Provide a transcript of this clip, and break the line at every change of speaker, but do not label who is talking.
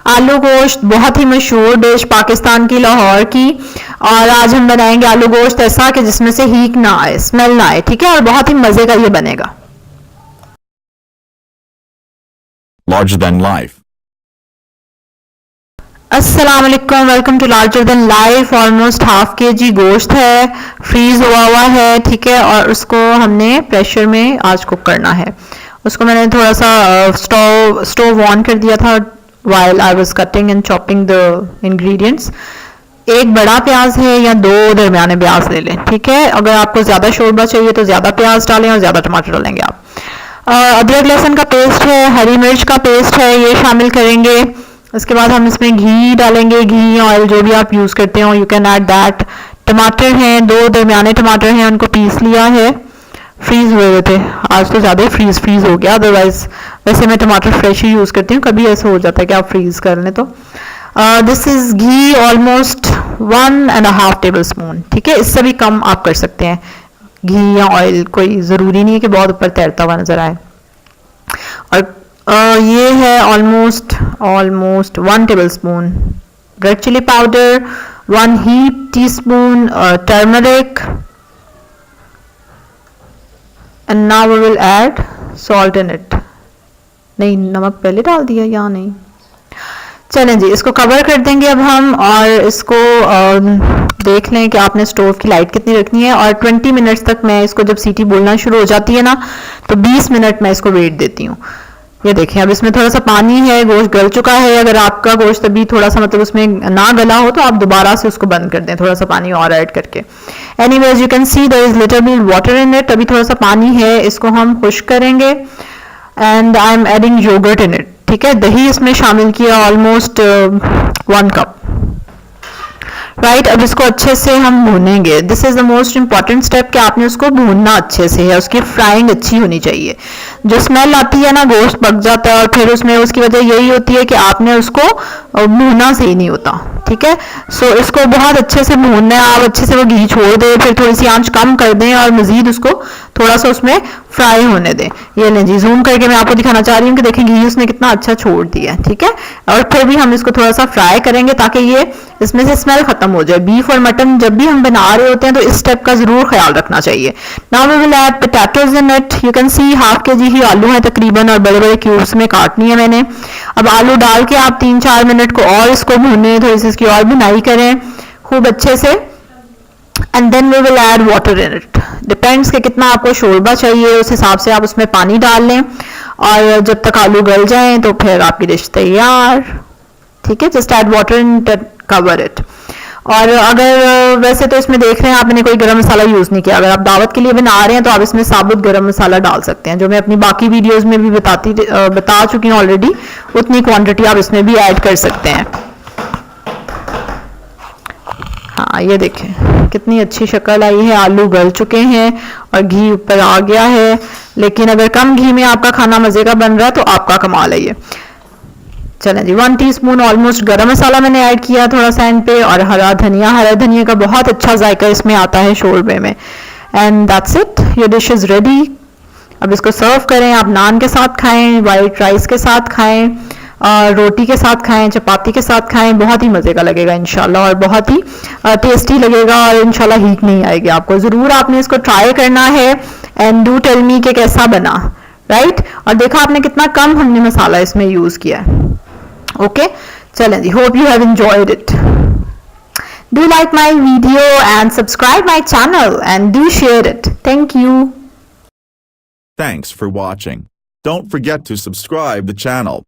आलू गोश्त बहुत ही मशहूर डिश पाकिस्तान की, लाहौर की। और आज हम बनाएंगे आलू गोश्त ऐसा कि जिसमें से हीक ना आए, स्मेल ना आए, ठीक है। और बहुत ही मजे का ये बनेगा।
Larger than life.
अस्सलाम वालेकुम, welcome to larger than life. Almost half K G गोश्त है, फ्रीज हुआ है, ठीक है। और उसको हमने प्रेशर में आज कुक करना है। उसको मैंने थोड़ा सा स्टोव ऑन कर दिया था while I was cutting and chopping the ingredients। एक बड़ा प्याज है या दो दरमियाने प्याज ले लें, ठीक है। अगर आपको ज़्यादा शोरबा चाहिए तो ज़्यादा प्याज डालें और ज़्यादा टमाटर डालेंगे आप। अदरक लहसुन का पेस्ट है, हरी मिर्च का पेस्ट है, ये शामिल करेंगे। उसके बाद हम इसमें घी डालेंगे, घी ऑयल जो भी आप यूज़ करते हो, यू कैन ऐड दैट। टमाटर हैं, दो दरमियाने टमाटर हैं, उनको पीस लिया है। फ्रीज हुए थे, आज तो ज़्यादा फ्रीज हो गया, अदरवाइज वैसे मैं टमाटर फ्रेश ही यूज़ करती हूँ। कभी ऐसा हो जाता है कि आप फ्रीज कर लें तो। This is ghee almost 1.5 table spoon, ठीक है। इससे भी कम आप कर सकते हैं। घी या ऑयल कोई ज़रूरी नहीं है कि बहुत ऊपर तैरता हुआ नज़र आए। और ये है almost 1 tablespoon red chilli powder, 1 heaped teaspoon turmeric, and now we will add salt in it. नहीं, नमक पहले डाल दिया या नहीं? चलें जी, इसको कवर कर देंगे अब हम। और इसको देख लें कि आपने स्टोव की लाइट कितनी रखनी है। और 20 मिनट्स तक मैं इसको, जब सीटी बोलना शुरू हो जाती है ना, तो 20 मिनट मैं इसको वेट देती हूँ। ये देखें, अब इसमें थोड़ा सा पानी है, गोश्त गल चुका है। अगर आपका गोश्त अभी थोड़ा सा मतलब उसमें ना गला हो तो आप दोबारा से उसको बंद कर दें, थोड़ा सा पानी और ऐड करके। Anyways you can see there is little bit water in it. अभी थोड़ा सा पानी है, इसको हम खुश्क करेंगे। And I am adding yoghurt in it, ठीक है। दही इसमें शामिल किया ऑलमोस्ट 1 कप, राइट। अब इसको अच्छे से हम भूनेंगे। This is the most important step कि आपने उसको भूनना अच्छे से है, उसकी फ्राइंग अच्छी होनी चाहिए। जो स्मेल आती है ना, गोश्त पक जाता है और फिर उसमें उसकी वजह यही होती है कि आपने उसको भूना सही नहीं होता, ठीक है। सो इसको बहुत अच्छे से भूनना है। आप अच्छे से वो घी छोड़ दें, फिर थोड़ी सी आंच कम कर दें और मजीद उसको थोड़ा सा उसमें फ्राई होने दें। ये लें जी, जूम करके मैं आपको दिखाना चाह रही हूँ कि देखें घी उसने कितना अच्छा छोड़ दिया है, ठीक है। और फिर भी हम इसको थोड़ा सा फ्राई करेंगे ताकि ये इसमें से स्मेल खत्म हो जाए। बीफ और मटन जब भी हम बना रहे होते हैं तो इस स्टेप का जरूर ख्याल रखना चाहिए। Now we will add potatoes in it. You can see half K G ही आलू है तकरीबन, और बड़े बड़े क्यूब्स में काटनी है मैंने। अब आलू डाल के आप 3-4 मिनट को और इसको भूनें, थोड़ी सी इसकी और बुनाई करें खूब अच्छे से। And then we will add water in it. Depends कि कितना आपको शोरबा चाहिए, उस हिसाब से आप उसमें पानी डाल लें। और जब तक आलू गल जाएं तो फिर आपकी डिश तैयार, ठीक है। Just add water and cover it. और अगर वैसे तो इसमें देख रहे हैं आपने कोई गरम मसाला यूज़ नहीं किया। अगर आप दावत के लिए बना रहे हैं तो आप इसमें साबुत गरम मसाला डाल सकते हैं, जो मैं अपनी बाकी वीडियोस में भी बता चुकी हूँ ऑलरेडी। उतनी क्वांटिटी आप इसमें भी ऐड कर सकते हैं। हाँ, ये देखें कितनी अच्छी शक्ल आई है, आलू गल चुके हैं और घी ऊपर आ गया है। लेकिन अगर कम घी में आपका खाना मज़े का बन रहा है तो आपका कमाल है ये। चलें जी, 1 टीस्पून ऑलमोस्ट गरम मसाला मैंने ऐड किया थोड़ा सा एंड पे, और हरा धनिया का बहुत अच्छा जायका इसमें आता है शोरबे में। And that's it, your dish is ready. अब इसको सर्व करें। आप नान के साथ खाएं, वाइट राइस के साथ खाएं, रोटी के साथ खाएं, चपाती के साथ खाएं, बहुत ही मज़े का लगेगा इंशाल्लाह। और बहुत ही टेस्टी लगेगा और इंशाल्लाह हीक नहीं आएगी आपको। ज़रूर आपने इसको ट्राई करना है एंड डू टेल मी कि कैसा बना, राइट। और देखा आपने कितना कम हमने मसाला इसमें यूज़ किया है। Okay, चलें जी, hope you have enjoyed it. Do like my video and subscribe my channel and do share it. Thank you.
Thanks for watching. Don't forget to subscribe the channel.